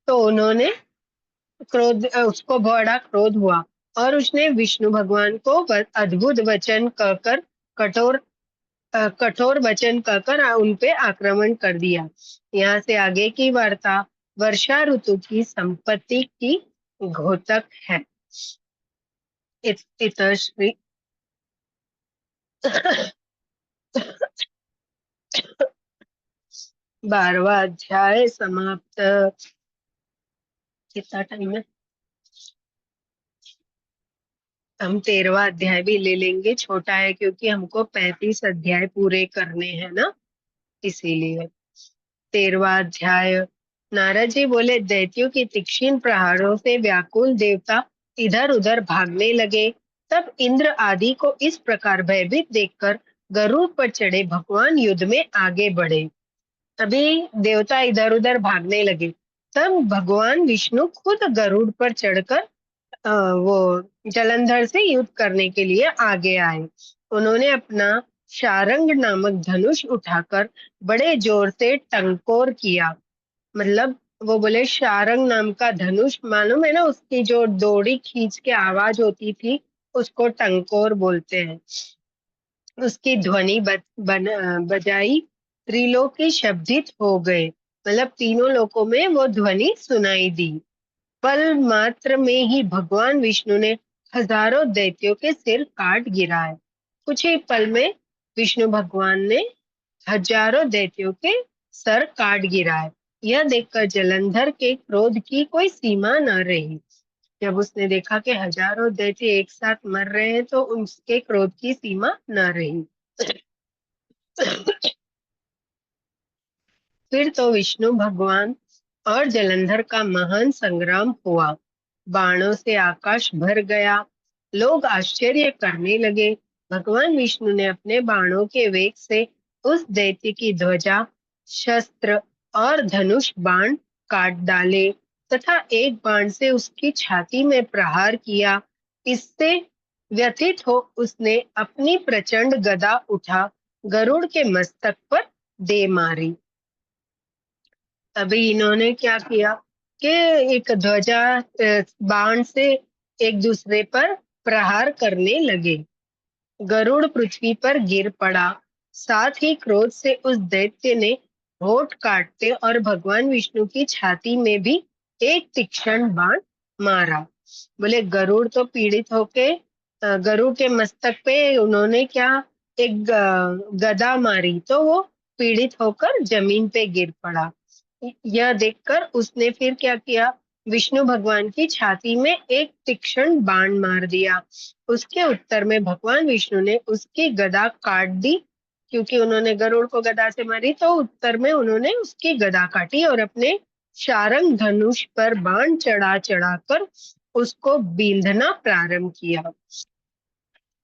तो उन्होंने उसको बड़ा क्रोध हुआ और उसने विष्णु भगवान को अद्भुत वचन कहकर कठोर कठोर वचन कहकर उन पे आक्रमण कर दिया। यहाँ से आगे की वार्ता वर्षा ऋतु की संपत्ति की घोतक है। इत श्री 12वां अध्याय समाप्त। कितना टाइम है? हम 13वां अध्याय भी ले लेंगे, छोटा है क्योंकि हमको 35 अध्याय पूरे करने हैं ना, इसीलिए। 13वां अध्याय। नारद जी बोले, दैत्यों की तीक्ष्ण प्रहारों से व्याकुल देवता इधर उधर भागने लगे। तब इंद्र आदि को इस प्रकार भयभीत देखकर गरुड़ पर चढ़े भगवान युद्ध में आगे बढ़े। अभी देवता इधर उधर भागने लगे, तब भगवान विष्णु खुद गरुड़ पर चढ़कर वो जलंधर से युद्ध करने के लिए आगे आए। उन्होंने अपना शारंग नामक धनुष उठाकर बड़े जोर से टंकोर किया। मतलब वो बोले शारंग नाम का धनुष, मालूम है ना, उसकी जो डोरी खींच के आवाज होती थी उसको टंकोर बोलते हैं। उसकी ध्वनि बजाई, त्रिलोकी शब्दित हो गए। मतलब तीनों लोकों में वो ध्वनि सुनाई दी। पल मात्र में ही भगवान विष्णु ने हजारों दैत्यों के सिर काट गिराए। कुछ ही पल में विष्णु भगवान ने हजारों दैत्यों के सर काट गिराए। यह देखकर जलंधर के क्रोध की कोई सीमा न रही। जब उसने देखा कि हजारों दैत्य एक साथ मर रहे हैं तो उसके क्रोध की सीमा न रही। फिर तो विष्णु भगवान और जलंधर का महान संग्राम हुआ। बाणों से आकाश भर गया। लोग आश्चर्य करने लगे। भगवान विष्णु ने अपने बाणों के वेग से उस दैत्य की ध्वजा, शस्त्र और धनुष बाण काट डाले तथा एक बाण से उसकी छाती में प्रहार किया। इससे व्यथित हो उसने अपनी प्रचंड गदा उठा गरुड़ के मस्तक पर दे मारी। अभी इन्होंने क्या किया कि एक ध्वजा बाण से एक दूसरे पर प्रहार करने लगे। गरुड़ पृथ्वी पर गिर पड़ा। साथ ही क्रोध से उस दैत्य ने होठ काटते और भगवान विष्णु की छाती में भी एक तीक्ष्ण बाण मारा। बोले गरुड़ तो पीड़ित होके गरुड़ के मस्तक पे उन्होंने क्या एक गदा मारी, तो वो पीड़ित होकर जमीन पे गिर पड़ा। यह देखकर उसने फिर क्या किया, विष्णु भगवान की छाती में एक तीक्ष्ण बाण मार दिया। उसके उत्तर में भगवान विष्णु ने उसकी गदा काट दी। क्योंकि उन्होंने गरुड़ को गदा से मारी तो उत्तर में उन्होंने उसकी गदा काटी और अपने शारंग धनुष पर बाण चढ़ा चढ़ा कर उसको बींधना प्रारंभ किया।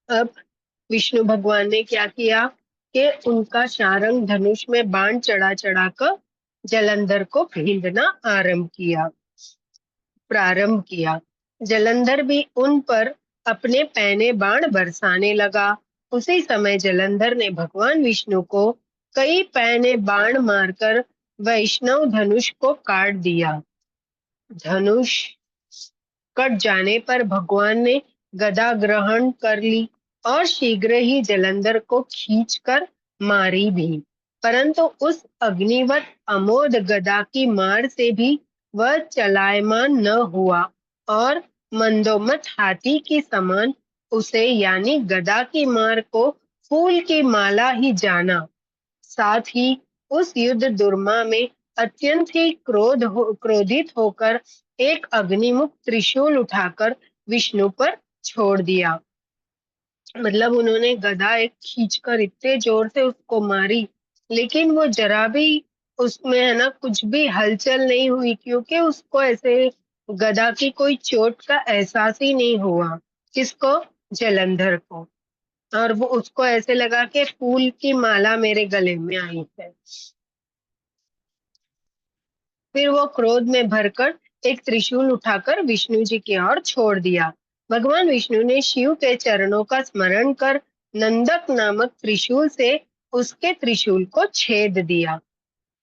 अब विष्णु भगवान ने क्या किया कि उनका शारंग धनुष में बाण चढ़ा चढ़ा कर जलंधर को भेदना प्रारंभ किया। जलंधर भी उन पर अपने पैने बाण बरसाने लगा। उसी समय जलंधर ने भगवान विष्णु को कई पैने बाण मारकर वैष्णव धनुष को काट दिया। धनुष कट जाने पर भगवान ने गदा ग्रहण कर ली और शीघ्र ही जलंधर को खींचकर मारी भी। परंतु उस अग्निवत अमोद गदा की मार से भी वह चलायमान न हुआ और मंदोमत हाथी की समान उसे यानी गदा की मार को फूल की माला ही जाना। साथ ही उस युद्ध दुर्मा में अत्यंत ही क्रोधित होकर एक अग्निमुख त्रिशूल उठाकर विष्णु पर छोड़ दिया। मतलब उन्होंने गदा एक खींचकर इतने जोर से उसको मारी, लेकिन वो जरा भी उसमें है ना कुछ भी हलचल नहीं हुई, क्योंकि उसको ऐसे गदा की कोई चोट का एहसास ही नहीं हुआ। किसको? जलंधर को। और वो उसको ऐसे लगा कि फूल की माला मेरे गले में आई है। फिर वो क्रोध में भरकर एक त्रिशूल उठाकर विष्णु जी की ओर छोड़ दिया। भगवान विष्णु ने शिव के चरणों का स्मरण कर नंदक नामक त्रिशूल से उसके त्रिशूल को छेद दिया।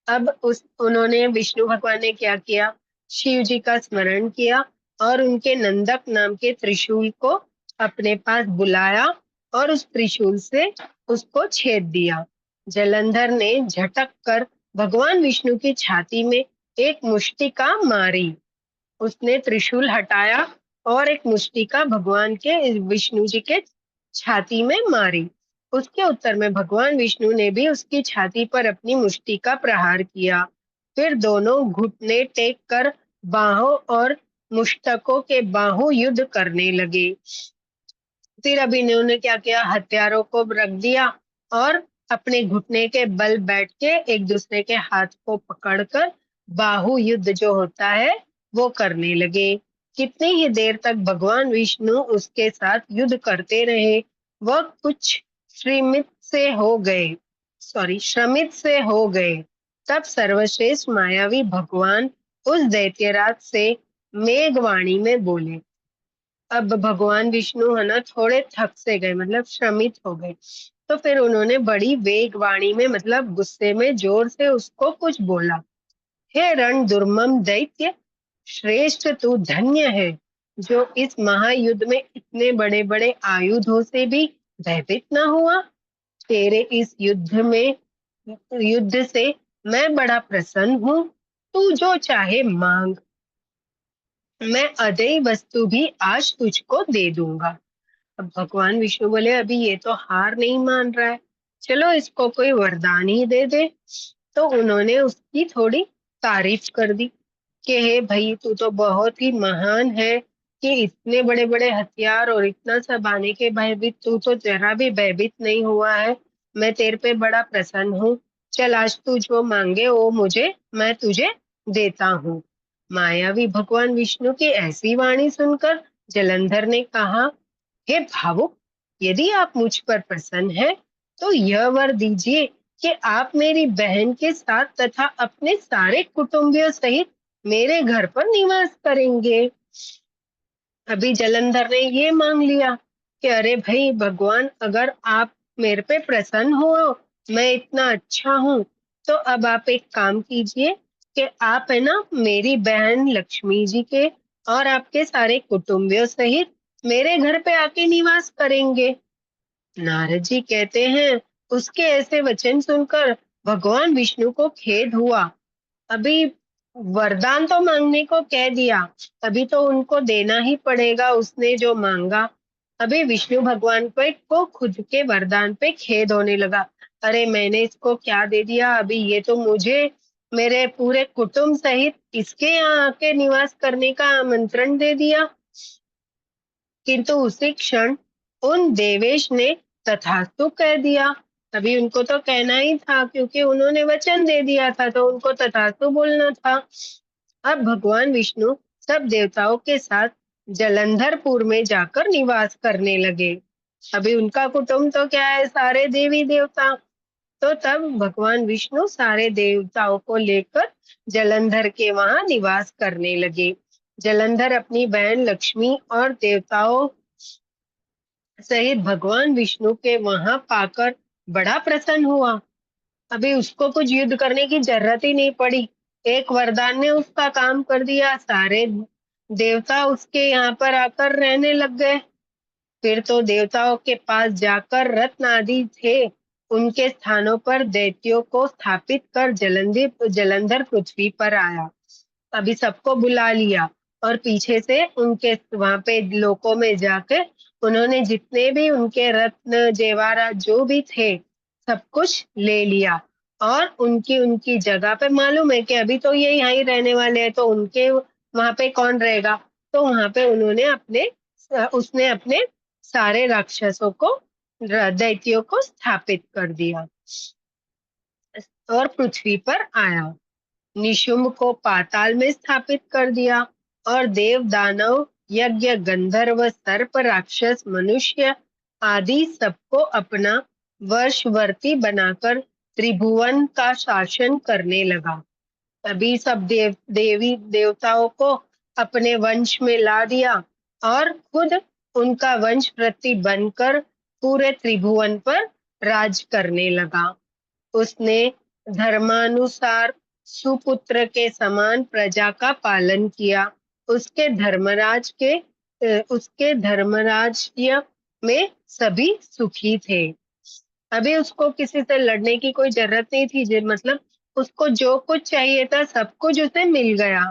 अब उन्होंने विष्णु भगवान ने क्या किया? शिव जी का स्मरण किया और उनके नंदक नाम के त्रिशूल को अपने पास बुलाया और उस त्रिशूल से उसको छेद दिया। जलंधर ने झटक कर भगवान विष्णु की छाती में एक मुष्टिका मारी। उसने त्रिशूल हटाया और एक मुष्टिका भगवान के विष्णु जी के छाती में मारी। उसके उत्तर में भगवान विष्णु ने भी उसकी छाती पर अपनी मुष्टि का प्रहार किया। फिर दोनों घुटने टेक कर बाहों और मुष्टकों के बाहु युद्ध करने लगे। फिर अब इन्होंने क्या किया? हथियारों को रख दिया और अपने घुटने के बल बैठ के एक दूसरे के हाथ को पकड़कर बाहु युद्ध जो होता है वो करने लगे। कितनी ही देर तक भगवान विष्णु उसके साथ युद्ध करते रहे। वह कुछ श्रमित से हो गए। तब सर्वश्रेष्ठ मायावी भगवान उस दैत्यराज से मेघवाणी में बोले। अब भगवान विष्णु है ना थोड़े थक से गए, मतलब श्रमित हो गए। तो फिर उन्होंने बड़ी वेगवाणी में मतलब गुस्से में जोर से उसको कुछ बोला। हे रण दुर्मम दैत्य, श्रेष्ठ तू धन्य है जो इस महायुद्ध में इतने बड़े बड़े आयुधों से भी भयभीत न हुआ। तेरे इस युद्ध से मैं बड़ा प्रसन्न हूँ। तू जो चाहे मांग, मैं अदेय वस्तु भी आज तुझको दे दूंगा। अब भगवान विष्णु बोले अभी ये तो हार नहीं मान रहा है, चलो इसको कोई वरदान ही दे दे। तो उन्होंने उसकी थोड़ी तारीफ कर दी कि हे भाई तू तो बहुत ही महान है कि इतने बड़े बड़े हथियार और इतना सब आने के भयभीत तू तो जरा भी भयभीत नहीं हुआ है। मैं तेरे पे बड़ा प्रसन्न हूँ। चल आज तू जो मांगे वो मैं तुझे देता हूँ। मायावी भगवान विष्णु की ऐसी वाणी सुनकर जलंधर ने कहा, हे भावुक, यदि आप मुझ पर प्रसन्न हैं, तो यह वर दीजिए कि आप मेरी बहन के साथ तथा अपने सारे कुटुंबियों सहित मेरे घर पर निवास करेंगे। अभी जलंधर ने ये मांग लिया कि अरे भाई भगवान, अगर आप मेरे पे प्रसन्न हो, मैं इतना अच्छा हूँ, तो अब आप एक काम कीजिए कि आप है ना मेरी बहन लक्ष्मी जी के और आपके सारे कुटुंबियों सहित मेरे घर पे आके निवास करेंगे। नारद जी कहते हैं उसके ऐसे वचन सुनकर भगवान विष्णु को खेद हुआ। अभी वरदान तो मांगने को कह दिया, अभी तो उनको देना ही पड़ेगा उसने जो मांगा। अभी विष्णु भगवान को खुद के वरदान पे खेद होने लगा। अरे मैंने इसको क्या दे दिया, अभी ये तो मुझे मेरे पूरे कुटुंब सहित इसके यहाँ आके निवास करने का आमंत्रण दे दिया। किंतु उसी क्षण उन देवेश ने तथास्तु कह दिया। अभी उनको तो कहना ही था क्योंकि उन्होंने वचन दे दिया था, तो उनको तथास्तु बोलना था। अब भगवान विष्णु सब देवताओं के साथ जलंधरपुर में जाकर निवास करने लगे। अभी उनका कुटुंब तो क्या है, सारे देवी देवता। तो तब भगवान विष्णु सारे देवताओं को लेकर जलंधर के वहां निवास करने लगे। जलंधर अपनी बहन लक्ष्मी और देवताओं सहित भगवान विष्णु के वहां पाकर बड़ा प्रसन्न हुआ। अभी उसको कुछ युद्ध करने की जरूरत ही नहीं पड़ी। एक वरदान ने उसका काम कर दिया। सारे देवता उसके यहाँ पर आकर रहने लग गए। फिर तो देवताओं के पास जाकर रत्न आदि थे उनके स्थानों पर दैत्यों को स्थापित कर जलंधर पृथ्वी पर आया। अभी सबको बुला लिया और पीछे से उनके वहां पे लोकों में जाकर उन्होंने जितने भी उनके रत्न जेवारा जो भी थे सब कुछ ले लिया। और उनकी उनकी जगह पे मालूम है कि अभी तो ये यहाँ ही रहने वाले हैं, तो उनके वहां पे कौन रहेगा। तो वहां पे उन्होंने उसने अपने सारे राक्षसों को दैत्यों को स्थापित कर दिया और पृथ्वी पर आया। निशुंभ को पाताल में स्थापित कर दिया और देव दानव यज्ञ गंधर्व सर्प राक्षस मनुष्य आदि सबको अपना वशवर्ती बनाकर त्रिभुवन का शासन करने लगा। तभी सब देवी देवताओं को अपने वंश में ला दिया और खुद उनका वंश प्रति बनकर पूरे त्रिभुवन पर राज करने लगा। उसने धर्मानुसार सुपुत्र के समान प्रजा का पालन किया। उसके धर्मराज्य में सभी सुखी थे। अभी उसको किसी से लड़ने की कोई जरूरत नहीं थी। मतलब उसको जो कुछ चाहिए था सब कुछ उसे मिल गया।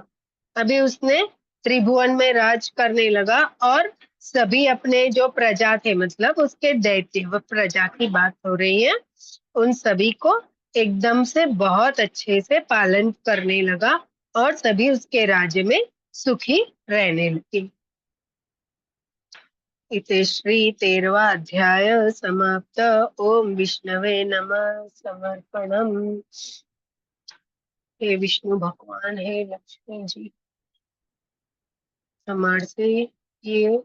अभी उसने त्रिभुवन में राज करने लगा और सभी अपने जो प्रजा थे, मतलब उसके दैत्य व प्रजा की बात हो रही है, उन सभी को एकदम से बहुत अच्छे से पालन करने लगा और सभी उसके राज्य में सुखी रहने लगे। इति श्री 13वां अध्याय समाप्त। ओम विष्णवे नमः समर्पणम। हे विष्णु भगवान, हे लक्ष्मी जी, हमारे से ये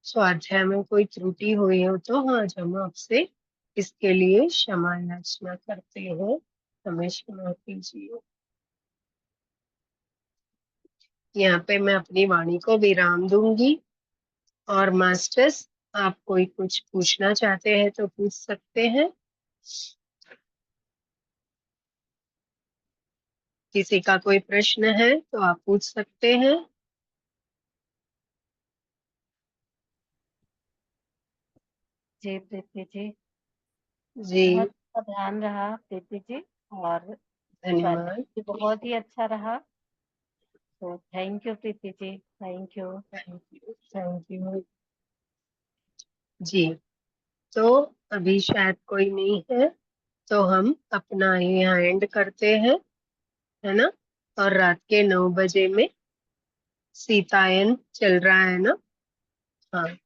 स्वाध्याय में कोई त्रुटि हुई हो तो हाँ, हम आपसे इसके लिए क्षमा याचना करते हैं। हमें क्षमा कीजिए। यहाँ पे मैं अपनी वाणी को विराम दूंगी। और मास्टर्स, आप कोई कुछ पूछना चाहते हैं तो पूछ सकते हैं। किसी का कोई प्रश्न है तो आप पूछ सकते हैं। जी प्रीति जी, जी, बहुत अच्छा ध्यान रहा प्रीति जी, और स्वाध्याय धन्यवाद। भी बहुत ही अच्छा रहा। तो thank you Preeti ji, thank you. Thank you, thank you. जी, तो अभी शायद कोई नहीं है तो हम अपना यहाँ एंड करते हैं, है ना। और रात के 9 बजे में सीतायन चल रहा है ना। हाँ,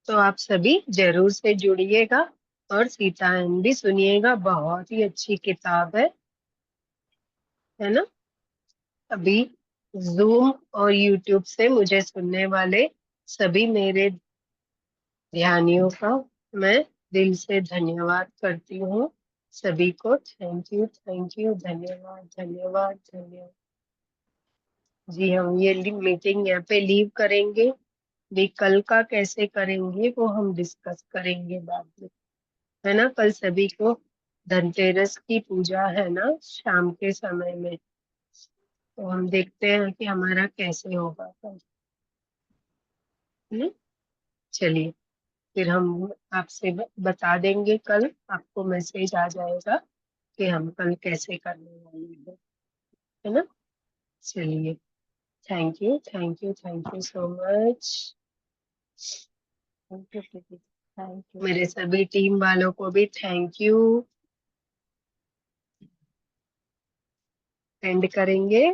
तो आप सभी जरूर से जुड़िएगा और सीतायन भी सुनिएगा। बहुत ही अच्छी किताब है ना। अभी जूम और यूट्यूब से मुझे सुनने वाले सभी मेरे ध्यानियों का मैं दिल से धन्यवाद करती हूँ। सभी को थैंक यू, धन्यवाद धन्यवाद धन्यवाद। जी, हम ये मीटिंग यहाँ पे लीव करेंगे। भी कल का कैसे करेंगे वो हम डिस्कस करेंगे बाद में, है ना। कल सभी को धनतेरस की पूजा है ना, शाम के समय में। तो हम देखते हैं कि हमारा कैसे होगा कल। चलिए, फिर हम आपसे बता देंगे। कल आपको मैसेज आ जाएगा कि हम कल कैसे करने वाले हैं, है ना। चलिए, thank you so much. Thank you Preeti ji, thank you. मेरे सभी टीम वालों को भी थैंक यू। एंड करेंगे।